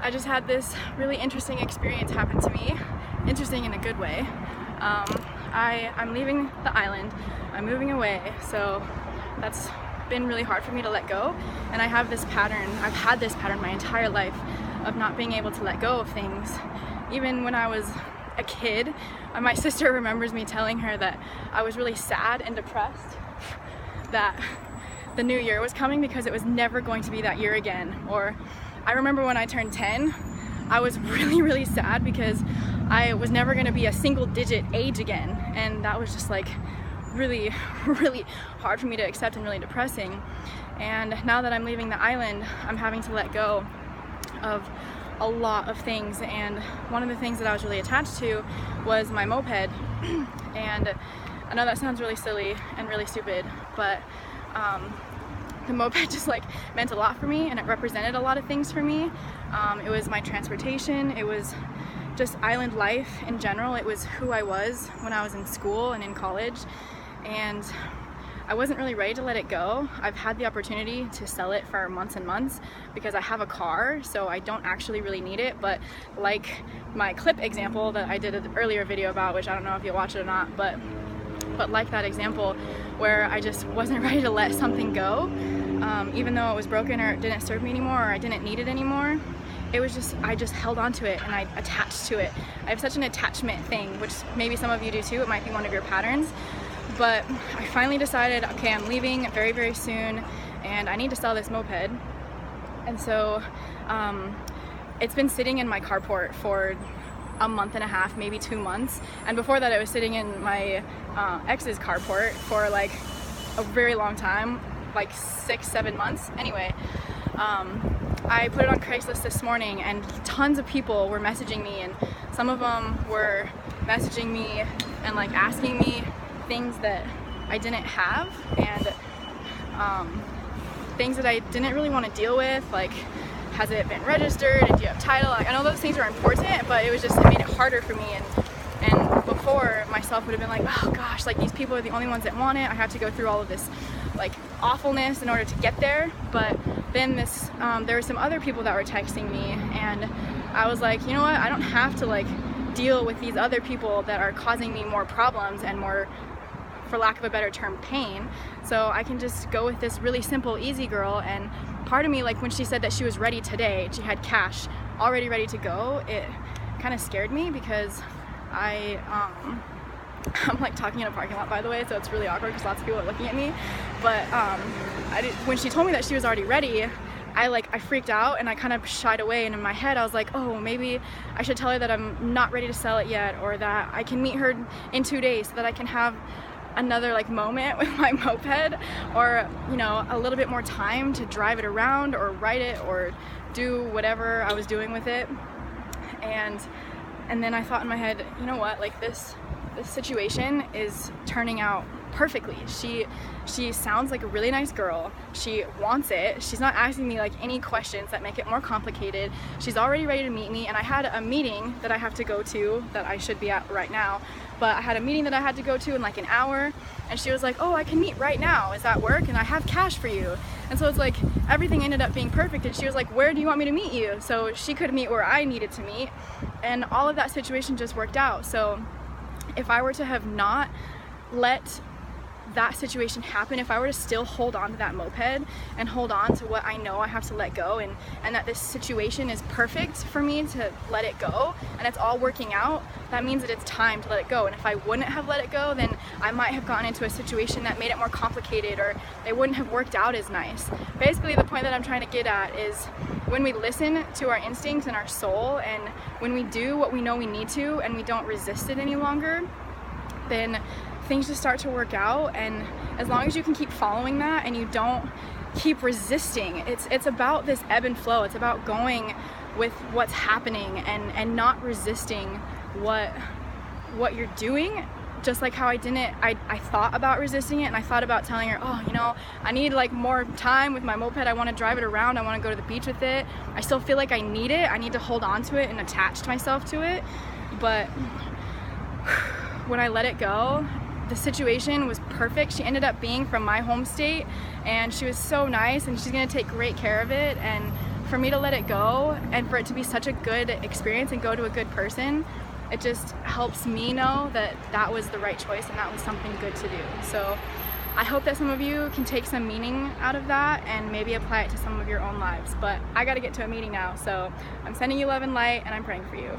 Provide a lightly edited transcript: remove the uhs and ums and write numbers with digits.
I just had this really interesting experience happen to me. Interesting in a good way. I'm leaving the island. I'm moving away, so that's been really hard for me to let go. And I have this pattern, I've had this pattern my entire life of not being able to let go of things. Even when I was a kid, my sister remembers me telling her that I was really sad and depressed that the new year was coming because it was never going to be that year again. Or I remember when I turned 10, I was really sad because I was never going to be a single digit age again, and that was just like really hard for me to accept and really depressing. And now that I'm leaving the island, I'm having to let go of a lot of things, and one of the things that I was really attached to was my moped. And I know that sounds really silly and really stupid, but the moped just like meant a lot for me, and it represented a lot of things for me. It was my transportation, it was just island life in general, it was who I was when I was in school and in college, and I wasn't really ready to let it go. I've had the opportunity to sell it for months and months because I have a car, so I don't actually really need it. But like my clip example that I did an earlier video about, which I don't know if you'll watch it or not, but like that example where I just wasn't ready to let something go, even though it was broken or it didn't serve me anymore or I didn't need it anymore. It was just, I just held on to it and I attached to it. I have such an attachment thing, which maybe some of you do too. It might be one of your patterns. But I finally decided, okay, I'm leaving very soon and I need to sell this moped. And so it's been sitting in my carport for a month and a half, maybe 2 months. And before that, it was sitting in my ex's carport for like a very long time, like 6-7 months. Anyway, I put it on Craigslist this morning and tons of people were messaging me, and some of them were messaging me and like asking me things that I didn't have, and things that I didn't really want to deal with, like has it been registered and do you have title. Like, I know those things are important, but it made it harder for me. And before, myself would have been like, oh gosh, like these people are the only ones that want it, I have to go through all of this like awfulness in order to get there. But then there were some other people that were texting me, and I was like, you know what, I don't have to like deal with these other people that are causing me more problems and more, for lack of a better term, pain. So I can just go with this really simple, easy girl. And part of me, like when she said that she was ready today, she had cash already ready to go, it kind of scared me because I'm like talking in a parking lot, by the way, so it's really awkward because lots of people are looking at me. But when she told me that she was already ready, I freaked out and I kind of shied away, and in my head I was like, oh, maybe I should tell her that I'm not ready to sell it yet, or that I can meet her in 2 days so that I can have another like moment with my moped, or you know, a little bit more time to drive it around or ride it or do whatever I was doing with it. And then I thought in my head, you know what, like this situation is turning out perfectly. She sounds like a really nice girl. She wants it. She's not asking me like any questions that make it more complicated. She's already ready to meet me, and I had a meeting that I have to go to that I should be at right now, but I had a meeting that I had to go to in like an hour, and she was like, oh, I can meet right now, is that work? And I have cash for you. And so it's like everything ended up being perfect, and she was like, where do you want me to meet you? So she could meet where I needed to meet, and all of that situation just worked out. So if I were to have not let that situation happen, if I were to still hold on to that moped and hold on to what I know I have to let go, and that this situation is perfect for me to let it go and it's all working out, that means that it's time to let it go. And if I wouldn't have let it go, then I might have gotten into a situation that made it more complicated, or it wouldn't have worked out as nice. Basically, the point that I'm trying to get at is when we listen to our instincts and our soul, and when we do what we know we need to and we don't resist it any longer, then things just start to work out. And as long as you can keep following that and you don't keep resisting, it's about this ebb and flow. It's about going with what's happening and not resisting what you're doing. Just like how I thought about resisting it, and I thought about telling her, oh, you know, I need like more time with my moped, I want to drive it around, I want to go to the beach with it, I still feel like I need it, I need to hold on to it and attach myself to it. But when I let it go, the situation was perfect. She ended up being from my home state, and she was so nice, and she's gonna take great care of it. And for me to let it go and for it to be such a good experience and go to a good person, it just helps me know that that was the right choice and that was something good to do. So I hope that some of you can take some meaning out of that and maybe apply it to some of your own lives. But I gotta get to a meeting now, so I'm sending you love and light and I'm praying for you.